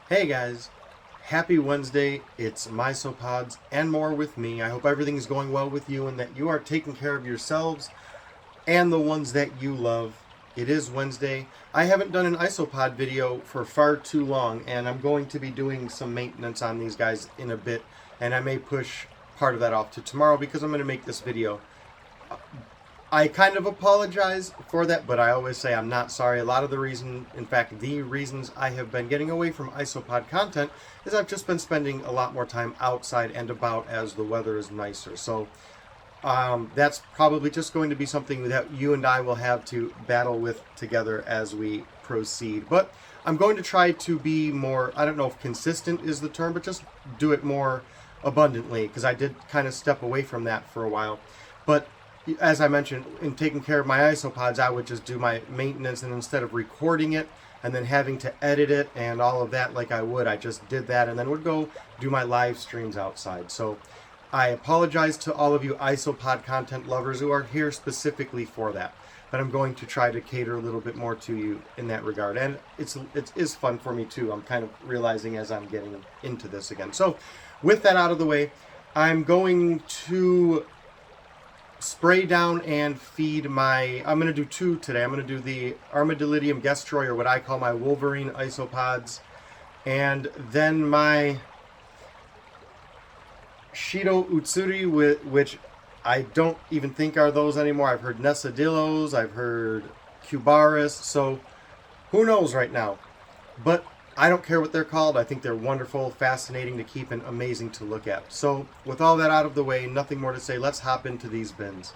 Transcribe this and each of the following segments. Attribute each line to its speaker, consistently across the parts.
Speaker 1: Hey guys, happy Wednesday. It's isopods and more with me. I hope everything is going well with you and that you are taking care of yourselves and the ones that you love. It is Wednesday. I haven't done an isopod video for far too long, and I'm going to be doing some maintenance on these guys in a bit, and I may push part of that off to tomorrow because I'm going to make this video. I kind of apologize for that, but I always say I'm not sorry. A lot of the reason, in fact, the reasons I have been getting away from isopod content is I've just been spending a lot more time outside and about as the weather is nicer. So that's probably just going to be something that you and I will have to battle with together as we proceed. But I'm going to try to be more, I don't know if consistent is the term, but just do it more abundantly because I did kind of step away from that for a while. But as I mentioned, in taking care of my isopods, I would just do my maintenance, and instead of recording it and then having to edit it and all of that like I would, I just did that and then would go do my live streams outside. So I apologize to all of you isopod content lovers who are here specifically for that. But I'm going to try to cater a little bit more to you in that regard. And it is fun for me too. I'm kind of realizing as I'm getting into this again. So with that out of the way, I'm going to spray down and feed I'm going to do two today. I'm going to do the Armadillidum Gestroi, or what I call my Wolverine isopods, and then my Shiro Utsuri, which I don't even think are those anymore. I've heard Nesadillos, I've heard Cubaris, so who knows right now. But I don't care what they're called. I think they're wonderful, fascinating to keep, and amazing to look at. So with all that out of the way, nothing more to say. Let's hop into these bins.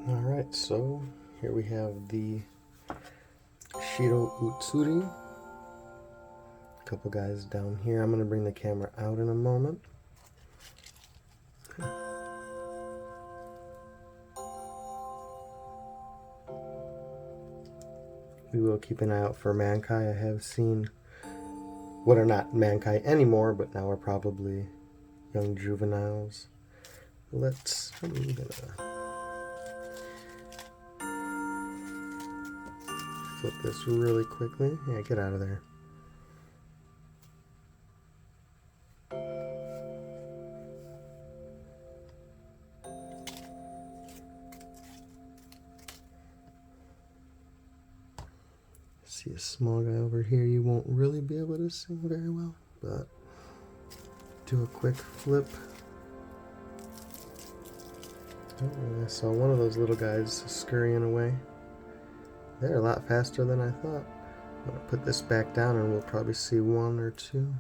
Speaker 1: Alright, so here we have the Shiro Utsuri. A couple guys down here. I'm going to bring the camera out in a moment. We will keep an eye out for Mankai. I have seen what are not Mankai anymore, but now are probably young juveniles. I'm gonna flip this really quickly. Yeah, get out of there. See a small guy over here you won't really be able to see very well, but do a quick flip. Oh, I saw one of those little guys scurrying away. They're a lot faster than I thought. I'm going to put this back down and we'll probably see one or two.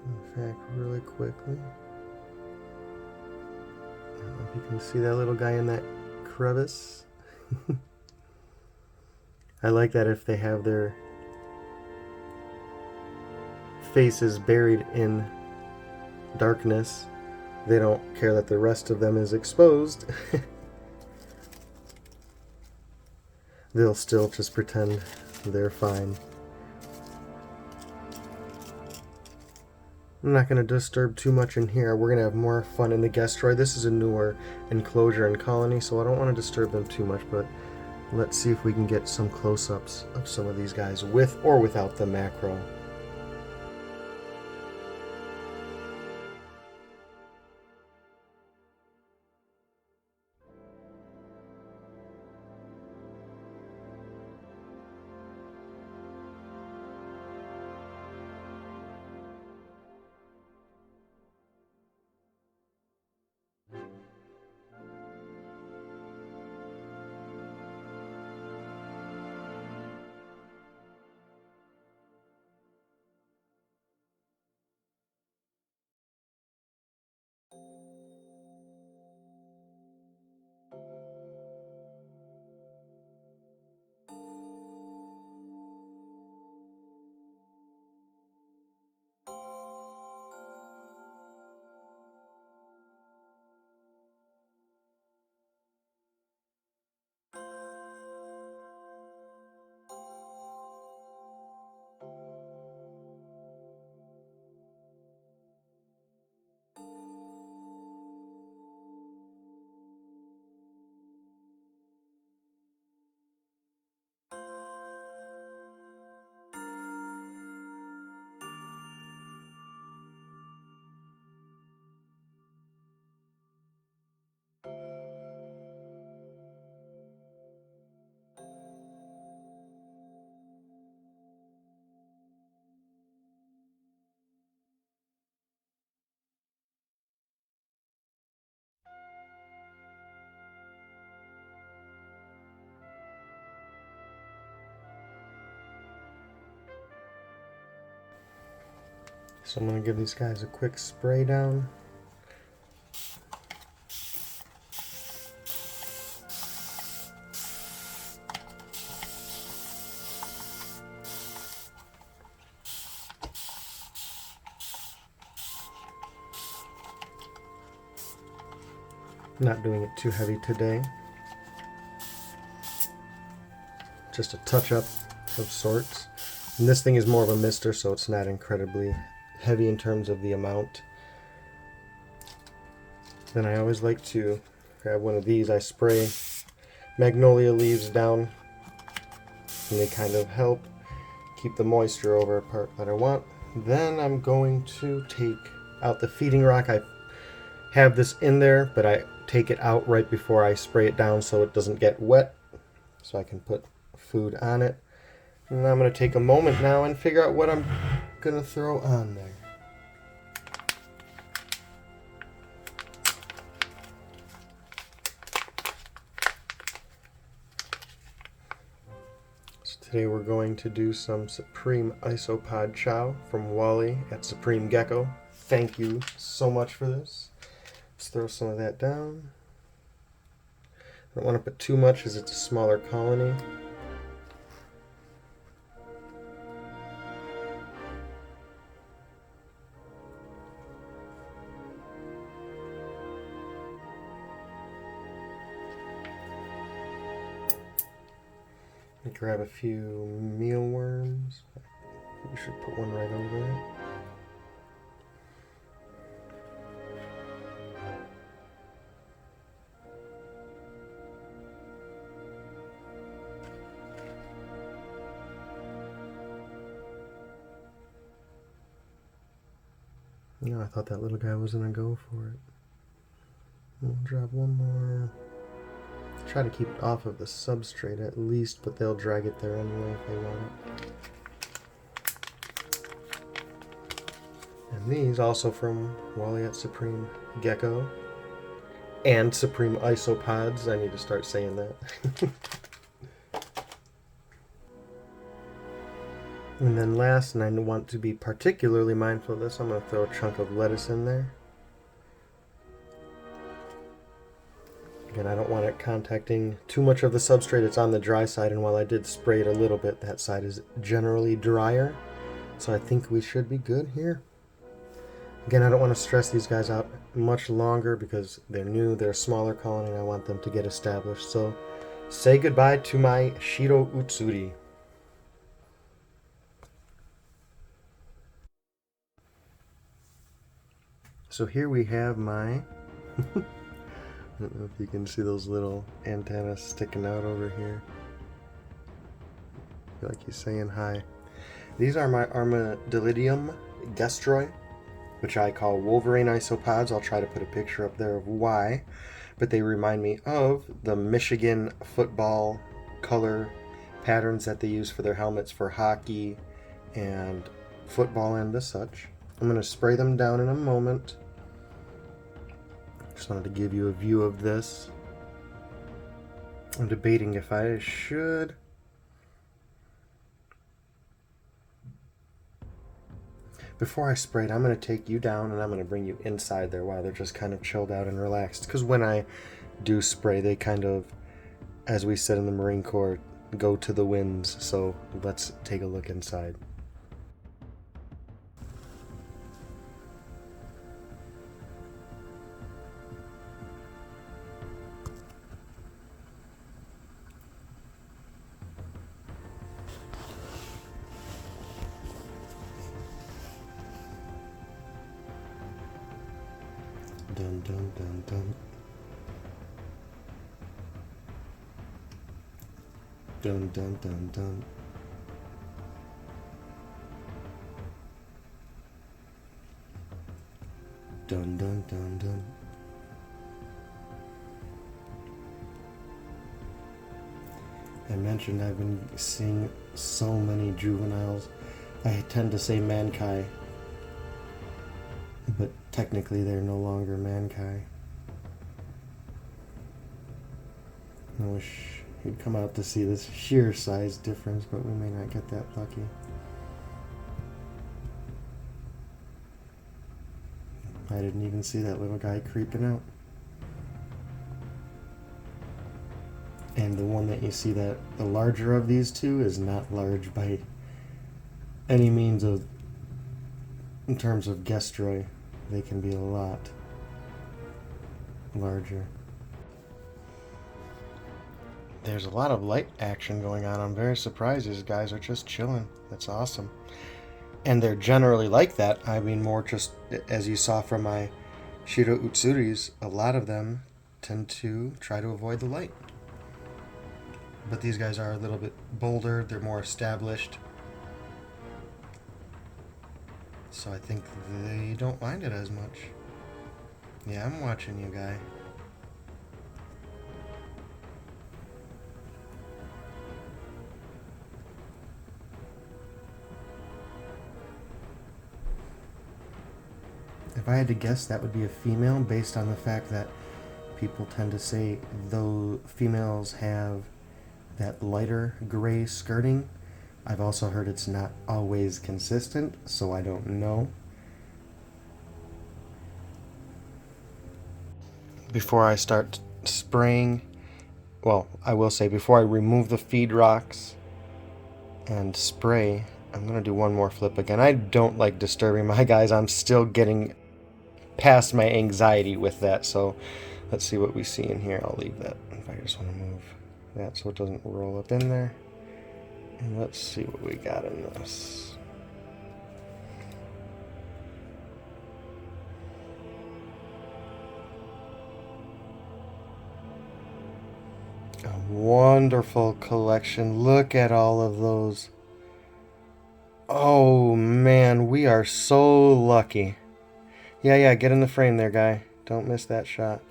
Speaker 1: In fact, really quickly. I don't know if you can see that little guy in that crevice. I like that if they have their faces buried in darkness, they don't care that the rest of them is exposed. They'll still just pretend they're fine. I'm not going to disturb too much in here. We're going to have more fun in the Gestroi. This is a newer enclosure and colony, so I don't want to disturb them too much, but let's see if we can get some close-ups of some of these guys with or without the macro. So I'm going to give these guys a quick spray down. Not doing it too heavy today. Just a touch-up of sorts. And this thing is more of a mister, so it's not incredibly heavy in terms of the amount. Then I always like to grab one of these. I spray magnolia leaves down, and they kind of help keep the moisture over a part that I want. Then I'm going to take out the feeding rock. I have this in there, but I take it out right before I spray it down so it doesn't get wet, so I can put food on it. And I'm going to take a moment now and figure out what I'm going to throw on there. So today we're going to do some Supreme Isopod Chow from Wally at Supreme Gecko. Thank you so much for this. Let's throw some of that down. I don't want to put too much as it's a smaller colony. Grab a few mealworms. We should put one right over there. You know, I thought that little guy was gonna go for it. We'll drop one more. Try to keep it off of the substrate at least, but they'll drag it there anyway if they want it. And these also from Wally at Supreme Gecko and Supreme Isopods. I need to start saying that. And then last, and I want to be particularly mindful of this, I'm going to throw a chunk of lettuce in there. Again, I don't want it contacting too much of the substrate. It's on the dry side, and while I did spray it a little bit, that side is generally drier. So I think we should be good here. Again, I don't want to stress these guys out much longer because they're new, they're a smaller colony, and I want them to get established. So say goodbye to my Shiro Utsuri. So here we have my, I don't know if you can see those little antennas sticking out over here. I feel like he's saying hi. These are my Armadillidum Gestroi, which I call Wolverine isopods. I'll try to put a picture up there of why, but they remind me of the Michigan football color patterns that they use for their helmets for hockey and football and the such. I'm going to spray them down in a moment. Just wanted to give you a view of this. I'm debating if I should. Before I spray it, I'm going to take you down and I'm going to bring you inside there while they're just kind of chilled out and relaxed. Because when I do spray, they kind of, as we said in the Marine Corps, go to the winds. So let's take a look inside. Dun dun dun dun. Dun dun dun dun. Dun dun dun dun. I mentioned I've been seeing so many juveniles. I tend to say mankai, but technically they're no longer mankai. I wish he'd come out to see this sheer size difference, but we may not get that lucky. I didn't even see that little guy creeping out. And the one that you see, that the larger of these two, is not large by any means of, in terms of Gestroi. They can be a lot larger. There's a lot of light action going on. I'm very surprised these guys are just chilling. That's awesome. And they're generally like that. I mean, more just as you saw from my Shiro Utsuris, a lot of them tend to try to avoid the light. But these guys are a little bit bolder, they're more established. So I think they don't mind it as much. Yeah, I'm watching you, guy. If I had to guess, that would be a female, based on the fact that people tend to say though females have that lighter gray skirting. I've also heard it's not always consistent, so I don't know. Before I start spraying, well, I will say before I remove the feed rocks and spray, I'm going to do one more flip again. I don't like disturbing my guys. I'm still getting past my anxiety with that, so let's see what we see in here. I'll leave that if I just want to move that so it doesn't roll up in there. And let's see what we got in this. A wonderful collection. Look at all of those. Oh man, we are so lucky. Yeah, get in the frame there, guy. Don't miss that shot.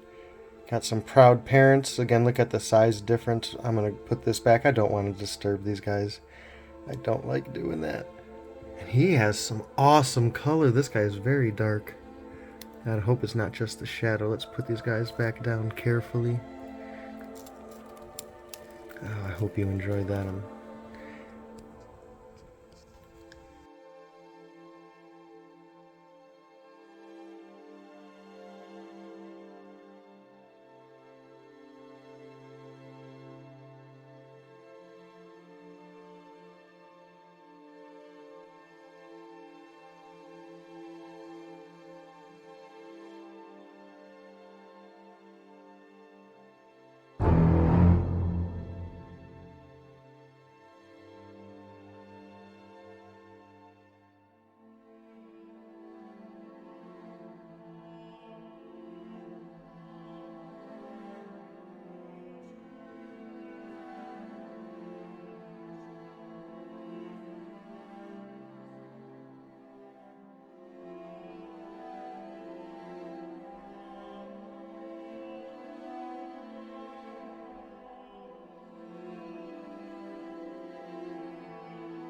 Speaker 1: Got some proud parents. Again, look at the size difference. I'm going to put this back. I don't want to disturb these guys. I don't like doing that. And he has some awesome color. This guy is very dark. I hope it's not just the shadow. Let's put these guys back down carefully. Oh, I hope you enjoyed that.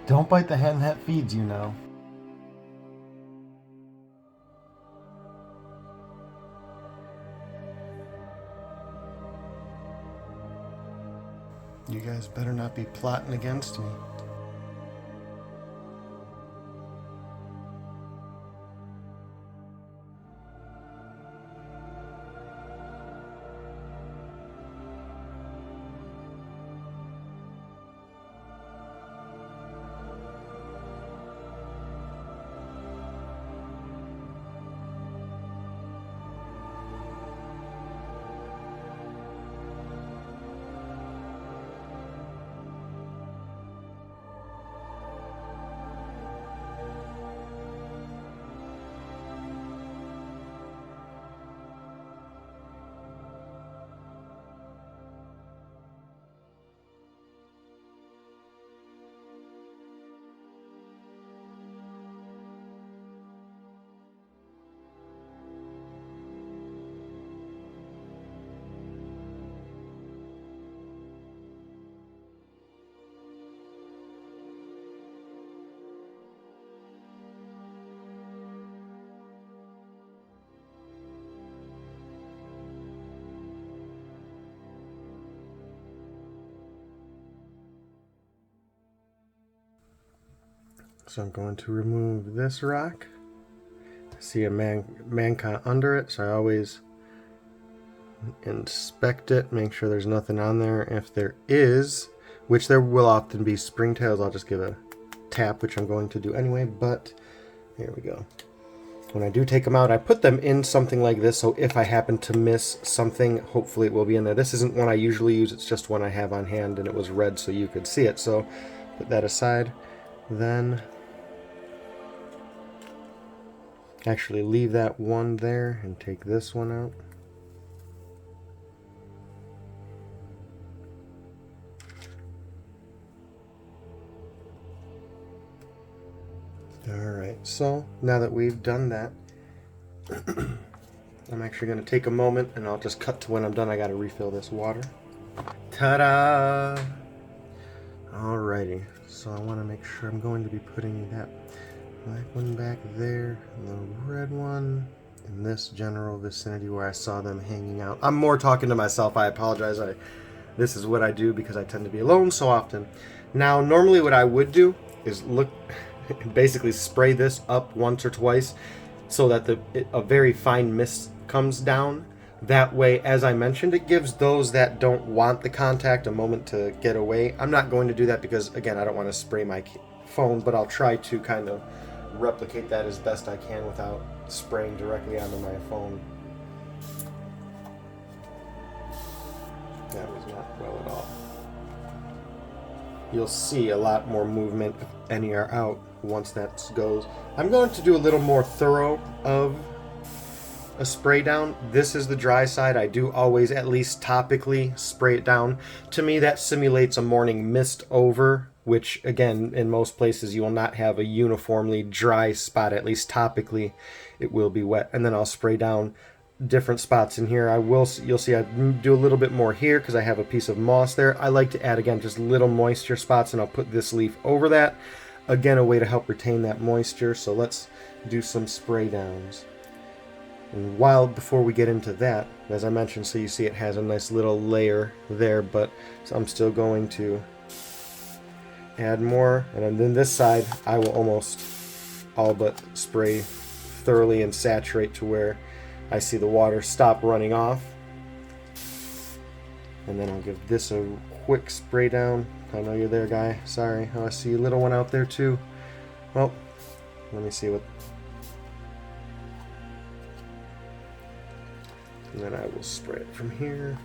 Speaker 1: Don't bite the hand that feeds you now. You guys better not be plotting against me. So I'm going to remove this rock. see a manka under it, so I always inspect it, make sure there's nothing on there. If there is, which there will often be springtails, I'll just give a tap, which I'm going to do anyway, but here we go. When I do take them out, I put them in something like this, so if I happen to miss something, hopefully it will be in there. This isn't one I usually use, it's just one I have on hand, and it was red so you could see it, so put that aside. Then actually leave that one there and take this one out. Alright, so now that we've done that, I'm actually going to take a moment and I'll just cut to when I'm done. I got to refill this water. Ta-da! Alrighty, so I want to make sure I'm going to be putting that black one back there, and the red one in this general vicinity where I saw them hanging out. I'm more talking to myself, I apologize. This is what I do because I tend to be alone so often. Now, normally what I would do is basically spray this up once or twice so that a very fine mist comes down. That way, as I mentioned, it gives those that don't want the contact a moment to get away. I'm not going to do that because, again, I don't want to spray my phone, but I'll try to kind of replicate that as best I can without spraying directly onto my phone. That was not well at all. You'll see a lot more movement if any are out once that goes. I'm going to do a little more thorough of a spray down. This is the dry side. I do always at least topically spray it down. To me, that simulates a morning mist over, which again, in most places you will not have a uniformly dry spot. At least topically it will be wet, and then I'll spray down different spots in here. You'll see I do a little bit more here because I have a piece of moss there. I like to add, again, just little moisture spots, and I'll put this leaf over that. Again, a way to help retain that moisture. So let's do some spray downs. And before we get into that, as I mentioned, so you see it has a nice little layer there, but so I'm still going to add more. And then this side, I will almost all but spray thoroughly and saturate to where I see the water stop running off. And then I'll give this a quick spray down. I know you're there, guy. Sorry. Oh, I see a little one out there too. Well, let me see what... And then I will spray it from here.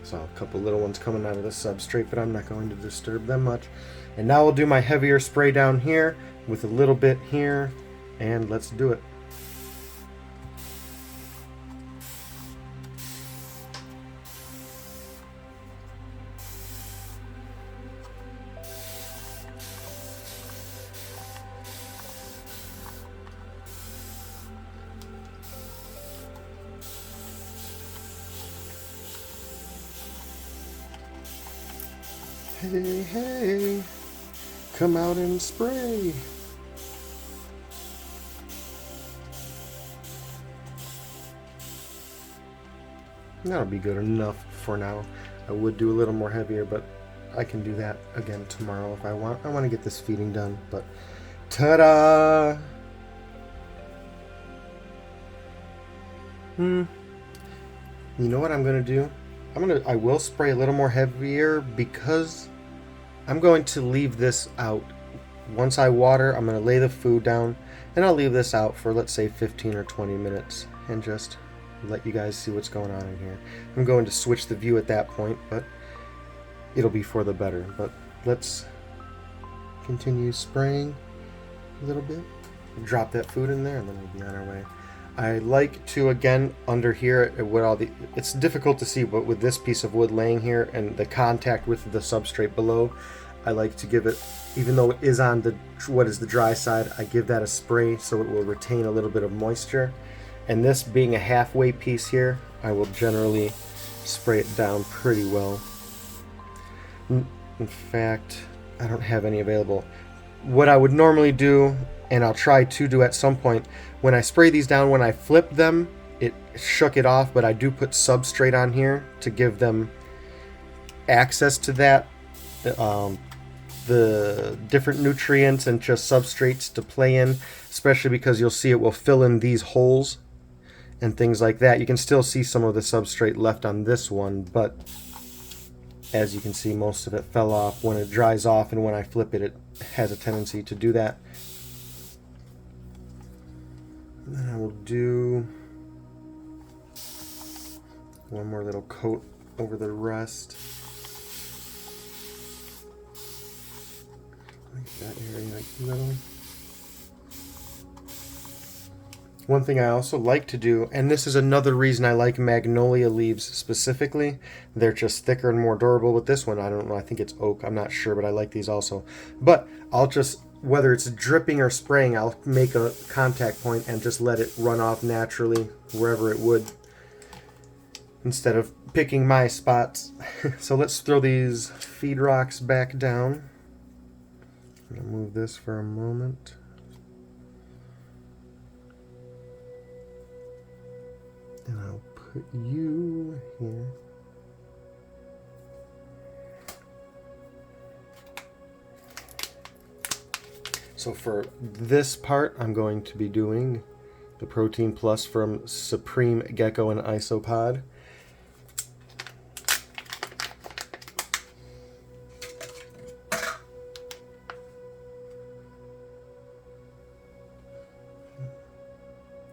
Speaker 1: So a couple little ones coming out of the substrate, but I'm not going to disturb them much. And now I'll do my heavier spray down here with a little bit here, and let's do it. Hey, hey, come out and spray. That'll be good enough for now. I would do a little more heavier, but I can do that again tomorrow if I want. I want to get this feeding done, but ta-da! You know what I'm going to do? I will spray a little more heavier because I'm going to leave this out. Once I water, I'm going to lay the food down, and I'll leave this out for, let's say, 15 or 20 minutes and just let you guys see what's going on in here. I'm going to switch the view at that point, but it'll be for the better. But let's continue spraying a little bit. Drop that food in there, and then we'll be on our way. I like to, again, under here, it's difficult to see, but with this piece of wood laying here and the contact with the substrate below, I like to give it, even though it is on what is the dry side, I give that a spray so it will retain a little bit of moisture. And this being a halfway piece here, I will generally spray it down pretty well. In fact, I don't have any available. What I would normally do, and I'll try to do at some point, when I spray these down, when I flip them, it shook it off, but I do put substrate on here to give them access to that the different nutrients and just substrates to play in, especially because you'll see it will fill in these holes and things like that. You can still see some of the substrate left on this one, but as you can see, most of it fell off. When it dries off and when I flip it, it has a tendency to do that. And then I will do one more little coat over the rest. Like that area, like little. One thing I also like to do, and this is another reason I like magnolia leaves specifically, they're just thicker and more durable. With this one, I don't know, I think it's oak, I'm not sure, but I like these also. But I'll just, whether it's dripping or spraying, I'll make a contact point and just let it run off naturally wherever it would, instead of picking my spots. So let's throw these feed rocks back down. I'm gonna move this for a moment. And I'll put you here. So for this part, I'm going to be doing the Protein Plus from Supreme Gecko and Isopod.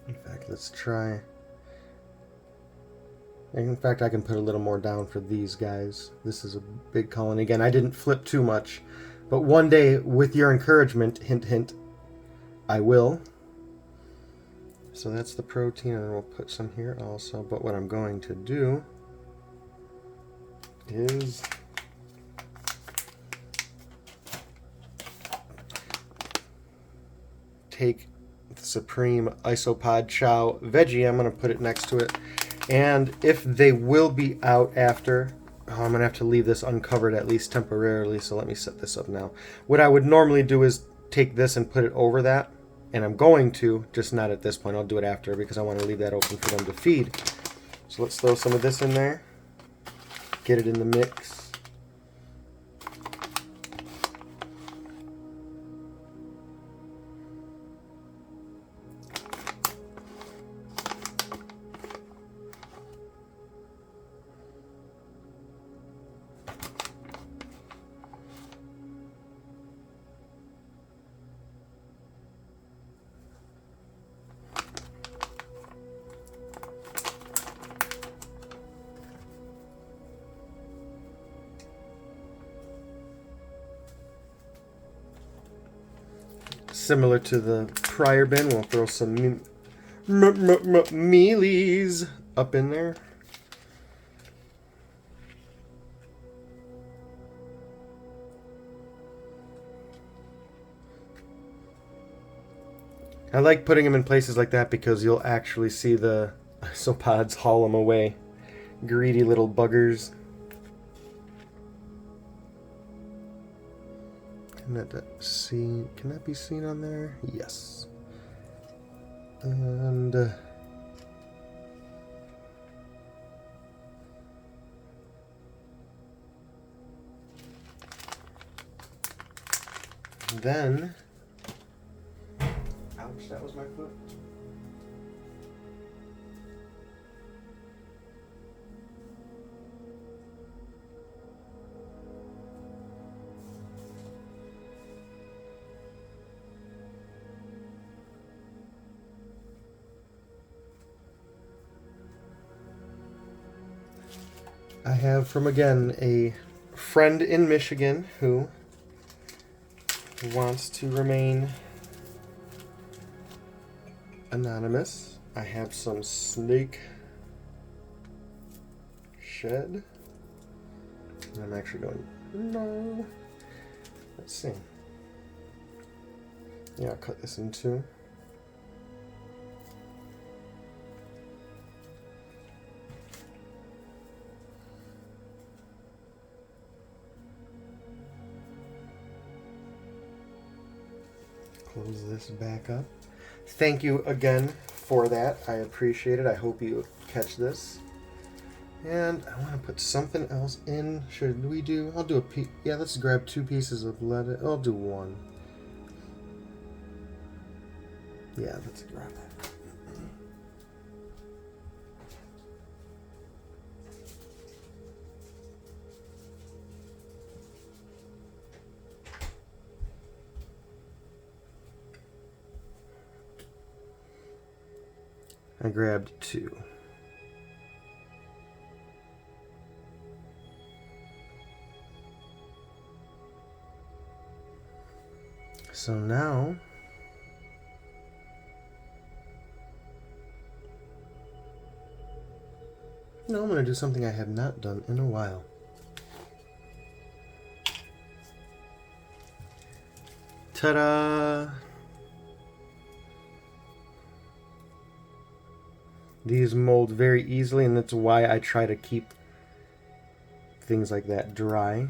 Speaker 1: In fact, let's try. In fact, I can put a little more down for these guys. This is a big colony. Again, I didn't flip too much, but one day, with your encouragement, hint, hint, I will. So that's the protein, and we'll put some here also. But what I'm going to do is take the Supreme Isopod Chow Veggie. I'm going to put it next to it. And if they will be out after, I'm going to have to leave this uncovered at least temporarily, so let me set this up now. What I would normally do is take this and put it over that, and I'm going to, just not at this point. I'll do it after because I want to leave that open for them to feed. So let's throw some of this in there, get it in the mix. Similar to the prior bin, we'll throw some mealies up in there. I like putting them in places like that because you'll actually see the isopods haul them away. Greedy little buggers. Can that be seen on there? Yes. And then, ouch, that was my foot. I have from, again, a friend in Michigan who wants to remain anonymous. I have some snake shed. And I'm actually going, no. Let's see. Yeah, I'll cut this in two. Close this back up. Thank you again for that. I appreciate it. I hope you catch this. And I want to put something else in. Should we do? I'll do a piece. Yeah, let's grab 2 pieces of lettuce. I'll do 1. Yeah, let's grab that. I grabbed 2. So now I'm going to do something I have not done in a while. Ta-da! These mold very easily, and that's why I try to keep things like that dry.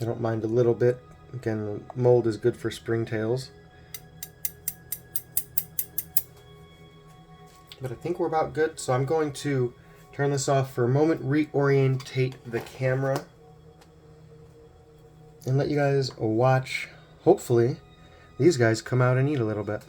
Speaker 1: I don't mind a little bit. Again, mold is good for springtails. But I think we're about good, so I'm going to turn this off for a moment, reorientate the camera, and let you guys watch, hopefully, these guys come out and eat a little bit.